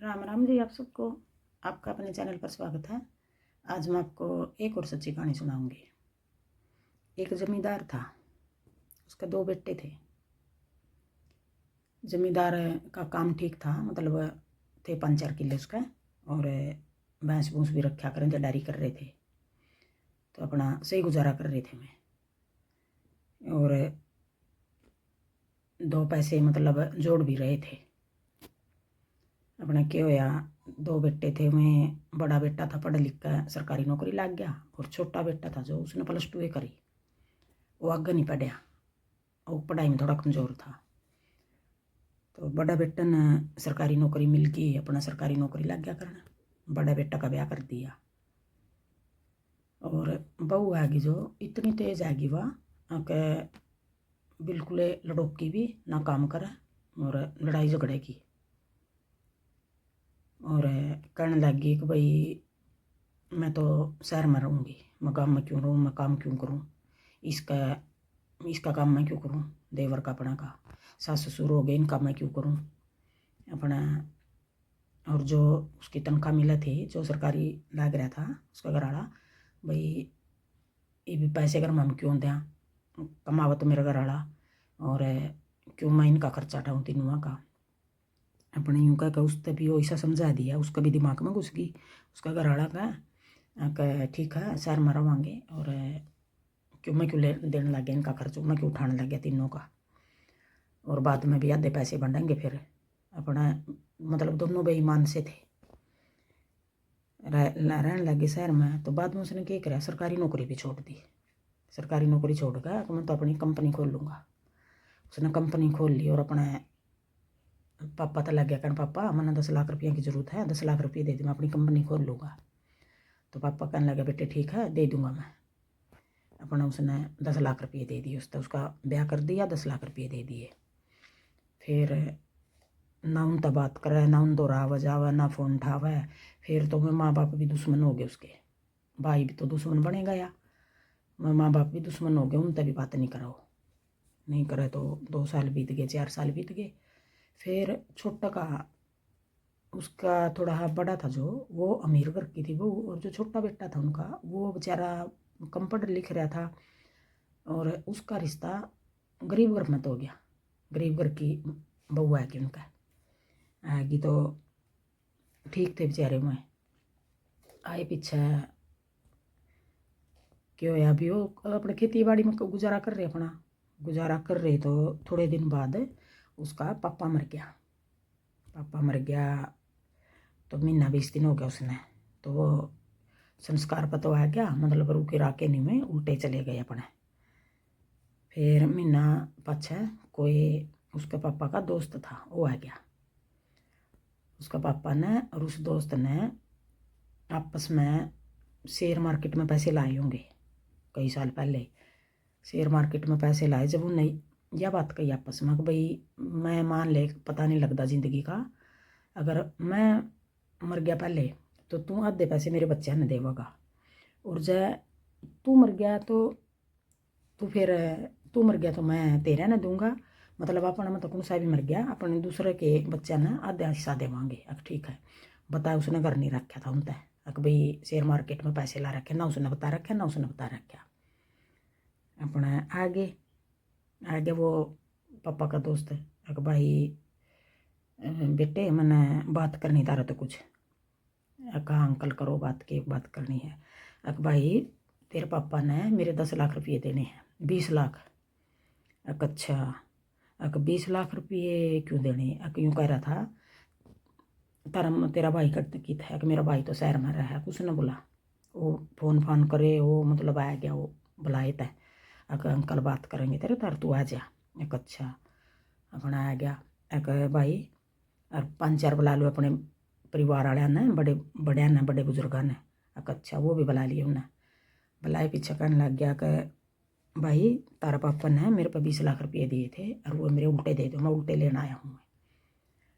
राम राम जी आप सबको। आपका अपने चैनल पर स्वागत है। आज मैं आपको एक और सच्ची कहानी सुनाऊंगी। एक जमींदार था, उसके दो बेटे थे। जमींदार का काम ठीक था, मतलब थे 5-4 किले उसका, और भैंस भूंस भी रखा करें, जडारी कर रहे थे, तो अपना सही गुजारा कर रहे थे मैं। और दो पैसे मतलब जोड़ भी रहे थे। अपना क्या होया, दो बेटे थे, मैं बड़ा बेटा था पढ़ लिख कर सरकारी नौकरी लग गया, और छोटा बेटा था जो उसने +2 करी, वो आगे नहीं पढ़िया, वो पढ़ाई में थोड़ा कमज़ोर था। तो बड़ा बेटा ने सरकारी नौकरी मिल गई, अपना सरकारी नौकरी लग गया करना। बड़ा बेटा का ब्याह कर दिया, और बहू आएगी जो इतनी तेज आएगी वह कि बिल्कुल लड़ोकी भी ना काम करे, और लड़ाई झगड़े की, और कहने लगी कि भाई मैं तो शहर में रहूँगी, मैं गाँव में क्यों रहूँ, मैं काम क्यों करूँ, इसका इसका काम मैं क्यों करूँ, देवर का अपना का सास ससुर हो गए, इनका मैं क्यों करूँ अपना। और जो उसकी तनख्वाह मिला थी, जो सरकारी लग रहा था उसका घरवाला, भाई ये भी पैसे घर में हम क्यों दें, कमावत मेरा घरवाला, और क्यों मैं इनका खर्चा उठाऊँ तीनों का। अपने यूँ का उसने भी वैसा समझा दिया, उसका भी दिमाग में घुस गई। उसका घरवाला का ठीक है शहर में रवांगे, और क्यों मैं क्यों देने लग गया इनका खर्च, मैं क्यों उठाने लग गया तीनों का, और बाद में भी आधे पैसे बढ़ेंगे फिर अपना। मतलब दोनों बेईमान से थे, रहने लगे शहर में। तो बाद में उसने क्या करा, सरकारी नौकरी भी छोड़ दी। सरकारी नौकरी छोड़ कर मैं तो अपनी कंपनी खोल लूँगा। उसने कंपनी खोल ली, और अपना पापा तो लग गया कहने, पापा मैंने 10 लाख रुपये की ज़रूरत है, 10 लाख रुपये दे दी, मैं अपनी कंपनी खोल लूँगा। तो पापा कहने लगे बेटे ठीक है दे दूँगा मैं। अपना उसने 10 लाख रुपये दे दिए, उसका ब्याह कर दिया, 10 लाख रुपये दे दिए। फिर ना उनसे बात करे, ना उन दोहरावा जावे, ना फ़ोन उठावे। फिर तो मैं माँ बाप भी दुश्मन हो गए, उसके भाई भी तो दुश्मन बने गया, मैं माँ बाप भी दुश्मन हो गए, उनसे भी बात नहीं कराओ, नहीं करे। तो 2 साल बीत गए, 4 साल बीत गए। फिर छोटा का, उसका थोड़ा बड़ा था जो, वो अमीर घर की थी वो, और जो छोटा बेटा था उनका वो बेचारा कम पढ़ लिख रहा था, और उसका रिश्ता गरीब घर में तो हो गया। गरीब घर की बहू है कि उनका आएगी, तो ठीक थे बेचारे में। आए पीछे क्यों होया, अभी वो अपने खेती बाड़ी में गुजारा कर रहे, अपना गुजारा कर रहे। तो थोड़े दिन बाद उसका पापा मर गया। पापा मर गया तो महीना 20 दिन हो गया उसने, तो वो संस्कार पर तो आ गया, मतलब रूके राके नहीं में उल्टे चले गए अपने। फिर महीना पाछे कोई उसके पापा का दोस्त था, वो आ गया। उसका पापा ने और उस दोस्त ने आपस में शेयर मार्केट में पैसे लाए होंगे कई साल पहले। शेयर मार्केट में पैसे लाए जब उन्हें यह बात कही आपस में कि भाई मैं मान ले पता नहीं लगता ज़िंदगी का, अगर मैं मर गया पहले तो तू आधे पैसे मेरे बच्चे ने देगा, और जब तू मर गया तो फिर तू मर गया तो मैं तेरे ने दूंगा, मतलब अपना मतलब कौन सा भी मर गया अपने दूसरे के बच्चे ने आधा हिस्सा देवांगे। अब ठीक है, बता उसने घर नहीं रखा था उनते, अक भाई शेयर मार्केट में पैसे ला रखे, ना उसने बता रखा ना उसने बता रखा। अपना आगे आगे वो पापा का दोस्त है, अक भाई बेटे मैंने बात करनी तारा तो कुछ, कहा अंकल करो बात की बात करनी है। अक भाई तेरे पापा ने मेरे 10 लाख रुपये देने हैं, 20 लाख। अक अच्छा, अक 20 लाख रुपये क्यों देने, अक यूँ कह रहा था तेरा भाई करते की था कि मेरा भाई तो शहर में रहा है, कुछ न बोला, वो फ़ोन करे, वो मतलब आ गया, वो बुलाए थे, अक अंकल बात करेंगे तेरे तार तू आ जा। एक अच्छा अपना आ गया, एक भाई और 5-4 बुला लो अपने परिवार वाले ने, बड़े बड़े ने, बड़े बुजुर्ग ने। एक अच्छा वो भी बुला लिए उन्हें, बुलाए पीछे कहने लग गया कि भाई तारा पापा ने मेरे पे 20 लाख रुपये दिए थे, और वो मेरे उल्टे दे दो, मैं उल्टे लेना आया हूँ।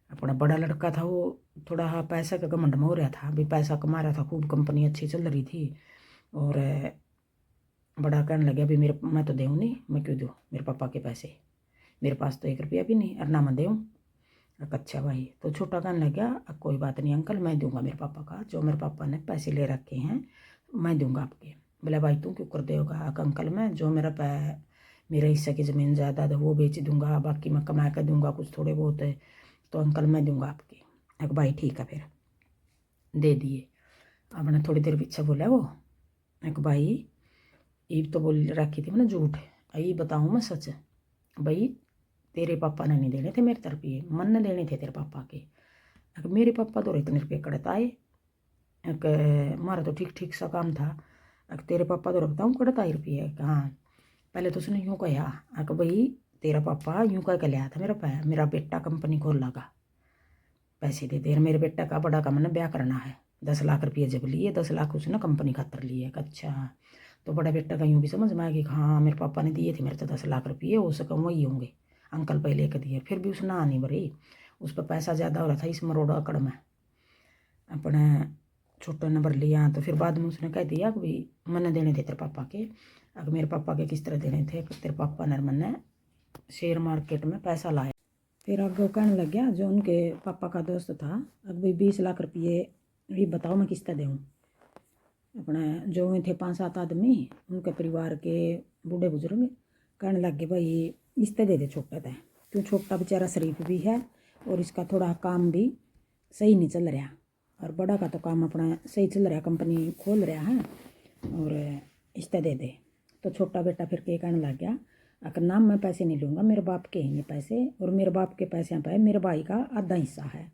अपना बड़ा लड़का था वो थोड़ा पैसा का घमंड में हो रहा था, भी पैसा कमा रहा था खूब, कंपनी अच्छी चल रही थी, और बड़ा कहने लगे अभी मेरे मैं तो दूँ नहीं, मैं क्यों दूँ मेरे पापा के पैसे, मेरे पास तो 1 रुपया भी नहीं, और ना मैं दूँ। अच्छा भाई। तो छोटा कहने लग गया कोई बात नहीं अंकल, मैं दूंगा मेरे पापा का, जो मेरे पापा ने पैसे ले रखे हैं मैं दूंगा आपके। बोला भाई तू क्यों कर देगा? अंकल मैं जो मेरे हिस्से की ज़मीन जायदाद है वो बेच दूंगा, बाकी मैं कमा कर दूंगा कुछ थोड़े बहुत है, तो अंकल मैं दूंगा आपके। एक भाई ठीक है, फिर दे दिए। आपने थोड़ी देर पीछे बोला वो एक भाई, ये तो बोल रखी थी मैंने झूठ, ये बताऊँ मैं सच भाई, तेरे पापा ने नहीं देने थे मेरे तरफ, ये मन ने देने थे तेरे पापा के। अगर मेरे पापा तो इतने रुपये कड़ता आए, हमारा तो ठीक ठीक सा काम था। अगर तेरे पापा तो बताऊँ कड़ता ही रुपये कहाँ। पहले तो उसने यूँ कहा अगर भाई तेरा पापा यूँ कह के लिया था मेरा बेटा कंपनी खोल लगा, पैसे दे दे। मेरे बेटा का बड़ा का मैंने ब्याह करना है, 10 लाख रुपये जब लिए, 10 लाख उसने कंपनी खातर लिए। अच्छा, तो बड़ा बेटा का यूँ भी समझ में आया कि हाँ मेरे पापा ने दिए थे मेरे तो 10 लाख रुपये, हो सका वही होंगे अंकल पहले के दिए। फिर भी उसने नहीं भरी, उस पर पैसा ज़्यादा हो रहा था इस मरोड़ा अकड़ में। अपने छोटे ने भर लिया, तो फिर बाद में उसने कह दिया कि भाई मैंने देने थे तेरे पापा के। अगर मेरे पापा के किस तरह देने थे, तेरे पापा ने मैंने शेयर मार्केट में पैसा लाया। फिर आगे वो कहने लग गया जो उनके पापा का दोस्त था, अब भाई 20 लाख रुपये ये बताओ मैं किसका दूँ। अपने जो हुए थे 5-7 आदमी उनके परिवार के बूढ़े बुजुर्ग कहने लग गए भाई इससे दे दे छोटा था, क्यों छोटा बेचारा शरीफ भी है और इसका थोड़ा काम भी सही नहीं चल रहा, और बड़ा का तो काम अपना सही चल रहा, कंपनी खोल रहा है, और इससे दे दे। तो छोटा बेटा फिर के कहने लग गया अगर नाम मैं पैसे नहीं लूँगा, मेरे बाप के हैं ये पैसे, और मेरे बाप के पैसे पे मेरे भाई का आधा हिस्सा है,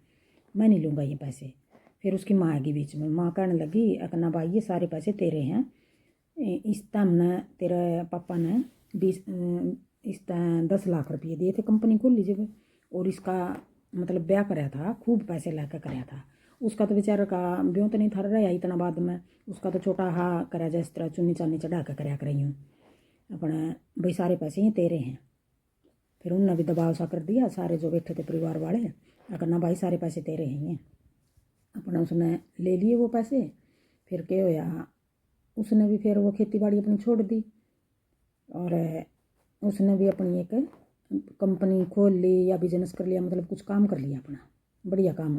मैं नहीं लूँगा ये पैसे। फिर उसकी माँ आएगी बीच में, माँ कहने लगी अकना भाई ये सारे पैसे तेरे हैं, इस टाइम ने तेरे पापा ने 10 लाख रुपये दिए थे कंपनी खोल लीजिए, और इसका मतलब ब्याह कराया था, खूब पैसे ला कर कराया था। उसका तो बेचारा का ब्यों तो नहीं था रहा इतना बाद में, उसका तो छोटा हा करा जाए इस तरह चुन्नी चानी चढ़ा कर कराया कराई हूँ अपने, भाई सारे पैसे ये तेरे हैं। फिर उनने भी दबाव सा कर दिया सारे जो बैठे थे परिवार वाले, अगर ना भाई सारे पैसे तेरे हैं। अपना उसने ले लिए वो पैसे। फिर क्या होया, उसने भी फिर वो खेती बाड़ी अपनी छोड़ दी, और उसने भी अपनी एक कंपनी खोल ली या बिजनेस कर लिया, मतलब कुछ काम कर लिया अपना, बढ़िया काम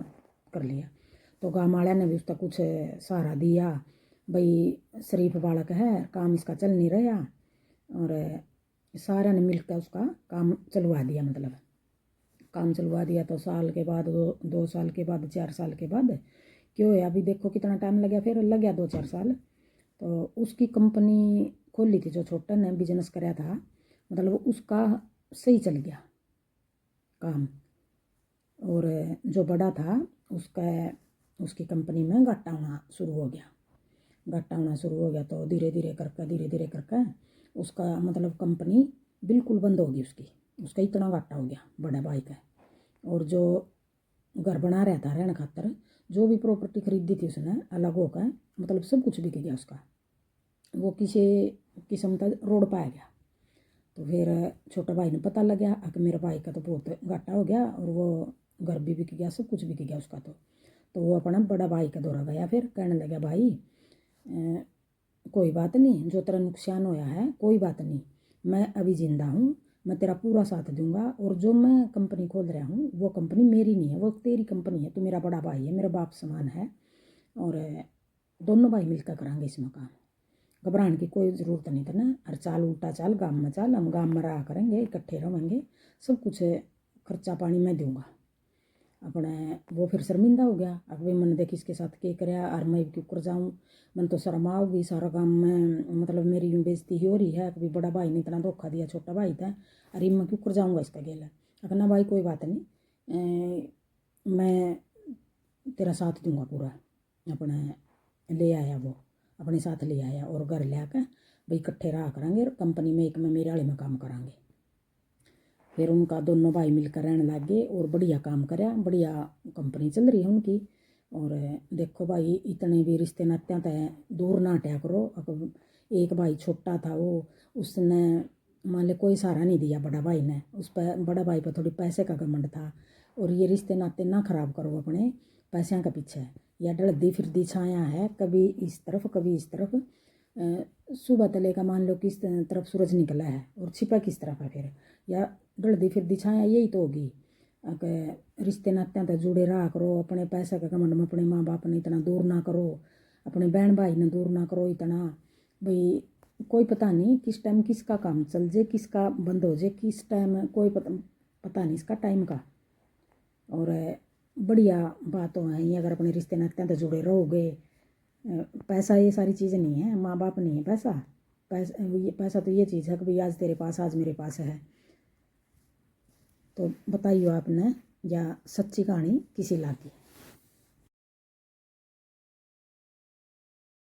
कर लिया। तो गाँव वाले ने भी उसका कुछ सहारा दिया, भाई शरीफ बालक है, काम इसका चल नहीं रहा, और सारा ने मिलकर उसका काम चलवा दिया, मतलब काम चलवा दिया। तो साल के बाद 2 साल के बाद 4 साल के बाद क्यों है, अभी देखो कितना टाइम लग गया, फिर लग गया 2-4 साल। तो उसकी कंपनी खोल ली थी जो छोटा ने बिजनेस कराया था, मतलब उसका सही चल गया काम, और जो बड़ा था उसकी कंपनी में घाटा होना शुरू हो गया। घाटा होना शुरू हो गया तो धीरे धीरे करके उसका मतलब कंपनी बिल्कुल बंद हो गई उसका इतना घाटा हो गया बड़ा भाई का। और जो घर बना रहा था रहने खातर, जो भी प्रॉपर्टी खरीदी थी उसने अलग होकर, मतलब सब कुछ बिक गया उसका, वो किसी किस्म का रोड पाया गया। तो फिर छोटा भाई ने पता लग गया कि मेरे भाई का तो बहुत घाटा हो गया, और वो घर भी बिक गया, सब कुछ बिक गया उसका। तो वो अपना बड़ा भाई का दौरा गया, फिर कहने लगा भाई कोई बात नहीं, जो तेरा नुकसान होया है कोई बात नहीं, मैं अभी जिंदा हूँ, मैं तेरा पूरा साथ दूंगा, और जो मैं कंपनी खोल रहा हूँ वो कंपनी मेरी नहीं है, वो तेरी कंपनी है, तू मेरा बड़ा भाई है, मेरा बाप समान है, और दोनों भाई मिलकर करांगे इसमें काम, घबराने की कोई ज़रूरत नहीं था ना। और चाल उल्टा चाल गाँव में चाल, हम गाँव में रहा करेंगे, इकट्ठे रहेंगे, सब कुछ खर्चा पानी मैं दूंगा अपने। वो फिर शर्मिंदा हो गया, अब भाई मैंने देख इसके साथ क्या कराया, और मैं क्यों कर जाऊँ, मन तो शर्म आओगी, सारा काम में मतलब मेरी यूँ बेइज्जती ही हो रही है, कभी बड़ा भाई ने इतना धोखा दिया, छोटा भाई था, अरे मैं क्यों कर जाऊँगा इसका गेला। कहना भाई कोई बात नहीं, मैं तेरा साथ दूंगा पूरा। अपने ले आया वो, अपने साथ ले आया, और घर ले आकर भाई इकट्ठे रहा करेंगे, कंपनी में एक में मेरे वाले में काम करांगे। फिर उनका दोनों भाई मिलकर रहने लग गए, और बढ़िया काम कराया, बढ़िया कंपनी चल रही है उनकी। और देखो भाई इतने भी रिश्ते नाते तय दूर ना हटा करो। अब एक भाई छोटा था, वो उसने मान लो कोई सहारा नहीं दिया बड़ा भाई ने, उस पर बड़ा भाई पर थोड़ी पैसे का घमंड था, और ये रिश्ते नाते ना खराब करो अपने पैसों के पीछे, या डलदी फिरदी छाया है, कभी इस तरफ कभी इस तरफ। सुबह तले का मान लो किस तरफ सूरज निकला है और छिपा किस तरफ है, फिर या डलदी फिरदी छाया यही तो होगी। रिश्ते नात्यां तो जुड़े रहा करो, अपने पैसे के घमंड में अपने माँ बाप ने इतना दूर ना करो, अपने बहन भाई ने दूर ना करो इतना। भाई कोई पता नहीं किस टाइम किसका काम चल जाए, किसका बंद हो जाए, किस टाइम कोई पता नहीं इसका टाइम का। और बढ़िया बात तो है ही, अगर अपने रिश्ते नात्यां तो जुड़े रहोगे। पैसा ये सारी चीज़ें नहीं है, माँ बाप नहीं है पैसा। पैसा तो ये चीज़ है कि भाई आज तेरे पास, आज मेरे पास है। तो बताइए आपने या सच्ची कहानी किसी लागी।